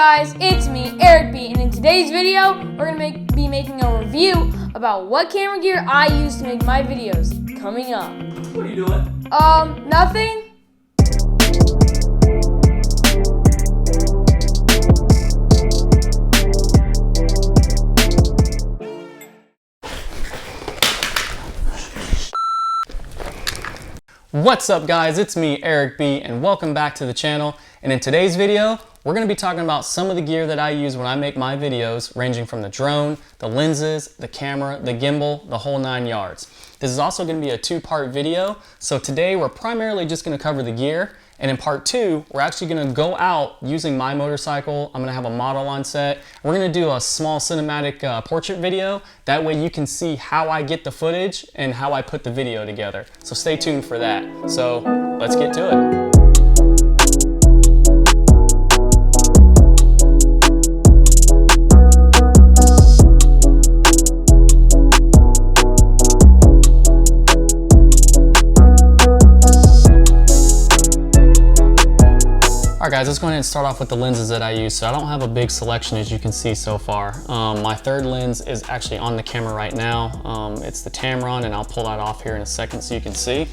guys, it's me, Eric B, and in today's video, we're going to be making a review about what camera gear I use to make my videos. Coming up. What are you doing? Nothing. What's up guys, it's me, Eric B, and welcome back to the channel. And in today's video, we're gonna be talking about some of the gear that I use when I make my videos, ranging from the drone, the lenses, the camera, the gimbal, the whole 9 yards. This is also gonna be a 2-part video. So today we're primarily just gonna cover the gear. And in part 2, we're actually gonna go out using my motorcycle. I'm gonna have a model on set. We're gonna do a small cinematic portrait video. That way you can see how I get the footage and how I put the video together. So stay tuned for that. So let's get to it. All right guys, let's go ahead and start off with the lenses that I use. So I don't have a big selection as you can see so far. My third lens is actually on the camera right now. It's the Tamron, and I'll pull that off here in a second so you can see.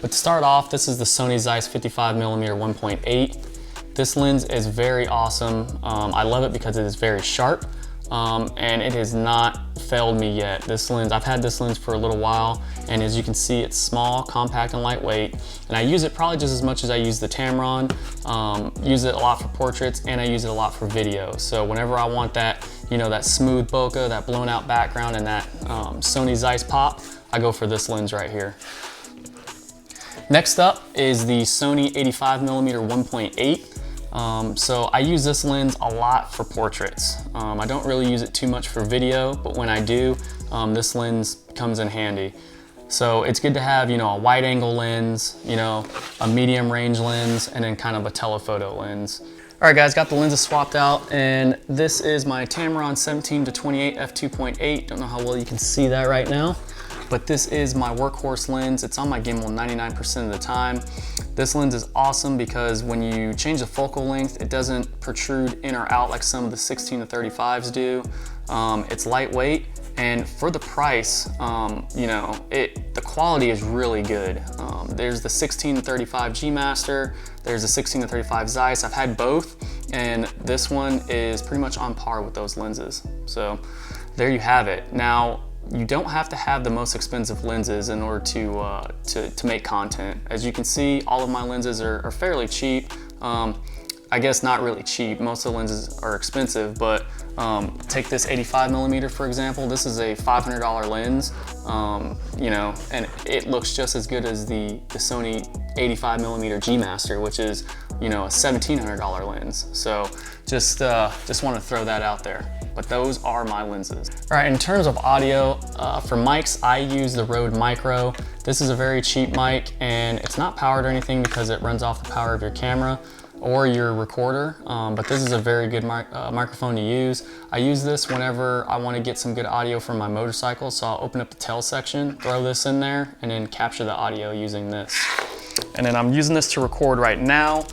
But to start off, this is the Sony Zeiss 55mm 1.8. This lens is very awesome. I love it because it is very sharp. And it has not failed me yet. This lens, I've had this lens for a little while, and as you can see, it's small, compact, and lightweight. And I use it probably just as much as I use the Tamron. Use it a lot for portraits, and I use it a lot for video. So whenever I want that, you know, that smooth bokeh, that blown out background, and that Sony Zeiss pop, I go for this lens right here. Next up is the Sony 85mm 1.8. So I use this lens a lot for portraits. I don't really use it too much for video, but when I do, this lens comes in handy. So it's good to have, you know, a wide angle lens, you know, a medium range lens, and then kind of a telephoto lens. All right guys, got the lenses swapped out, and this is my Tamron 17-28 f2.8. Don't know how well you can see that right now, but this is my workhorse lens. It's on my gimbal 99% of the time. This lens is awesome because when you change the focal length, it doesn't protrude in or out like some of the 16-35s do. It's lightweight, and for the price, you know, the quality is really good. There's the 16-35 G Master, there's the 16-35 Zeiss. I've had both, and this one is pretty much on par with those lenses. So there you have it. Now, you don't have to have the most expensive lenses in order to make content. As you can see, all of my lenses are fairly cheap. I guess not really cheap. Most of the lenses are expensive, but take this 85mm for example. This is a $500 lens, you know, and it looks just as good as the Sony 85mm G Master, which is, you know, a $1,700 lens. So just want to throw that out there. But those are my lenses. All right, in terms of audio, for mics, I use the Rode Micro. This is a very cheap mic, and it's not powered or anything because it runs off the power of your camera or your recorder, but this is a very good microphone to use. I use this whenever I want to get some good audio from my motorcycle, so I'll open up the tail section, throw this in there, and then capture the audio using this. And then I'm using this to record right now.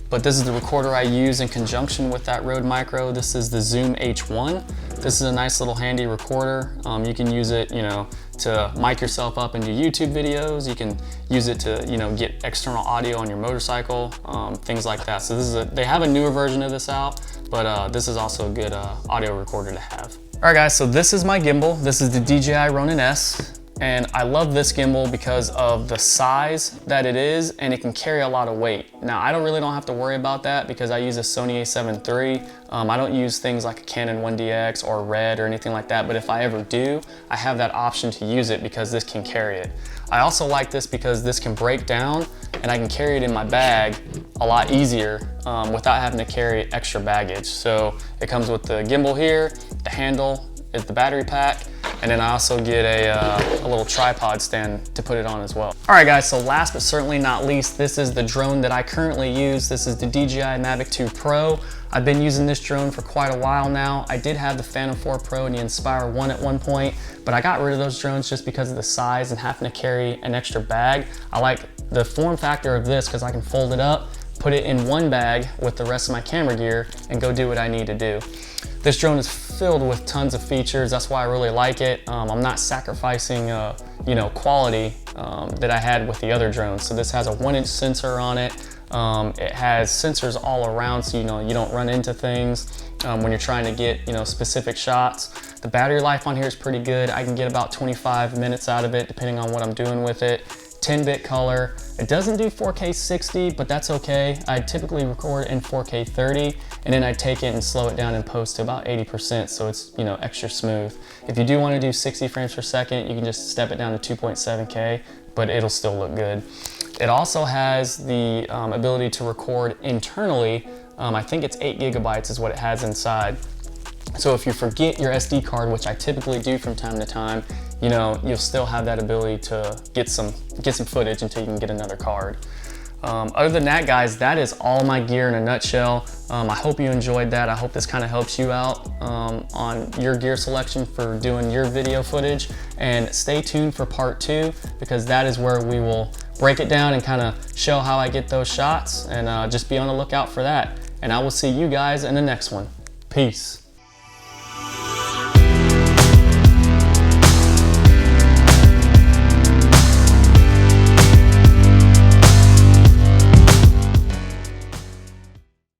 But this is the recorder I use in conjunction with that Rode Micro. This is the Zoom H1. This is a nice little handy recorder. You can use it, you know, to mic yourself up into YouTube videos. You can use it to, you know, get external audio on your motorcycle, things like that. So this is they have a newer version of this out, but this is also a good audio recorder to have. All right guys, so this is my gimbal. This is the DJI Ronin S. And I love this gimbal because of the size that it is, and it can carry a lot of weight. Now, I really don't have to worry about that because I use a Sony a7 III. I don't use things like a Canon 1DX or Red or anything like that, but if I ever do, I have that option to use it because this can carry it. I also like this because this can break down, and I can carry it in my bag a lot easier without having to carry extra baggage. So it comes with the gimbal here, the handle is the battery pack, and then I also get a little tripod stand to put it on as well. All right guys, so last but certainly not least, this is the drone that I currently use. This is the DJI Mavic 2 Pro. I've been using this drone for quite a while now. I did have the Phantom 4 Pro and the Inspire 1 at one point, but I got rid of those drones just because of the size and having to carry an extra bag. I like the form factor of this because I can fold it up, put it in one bag with the rest of my camera gear, and go do what I need to do. This drone is filled with tons of features. That's why I really like it. I'm not sacrificing quality that I had with the other drones. So this has a 1-inch sensor on it. It has sensors all around, so you don't run into things when you're trying to get specific shots. The battery life on here is pretty good. I can get about 25 minutes out of it depending on what I'm doing with it. 10-bit color. It doesn't do 4K 60, but that's okay. I typically record in 4K 30, and then I take it and slow it down in post to about 80%, so it's extra smooth. If you do want to do 60 frames per second, you can just step it down to 2.7K, but it'll still look good. It also has the ability to record internally. I think it's 8 gigabytes is what it has inside. So if you forget your SD card, which I typically do from time to time, you'll still have that ability to get some footage until you can get another card. Other than that, guys, that is all my gear in a nutshell. I hope you enjoyed that. I hope this kind of helps you out on your gear selection for doing your video footage. And stay tuned for part 2, because that is where we will break it down and kind of show how I get those shots, and just be on the lookout for that. And I will see you guys in the next one. Peace.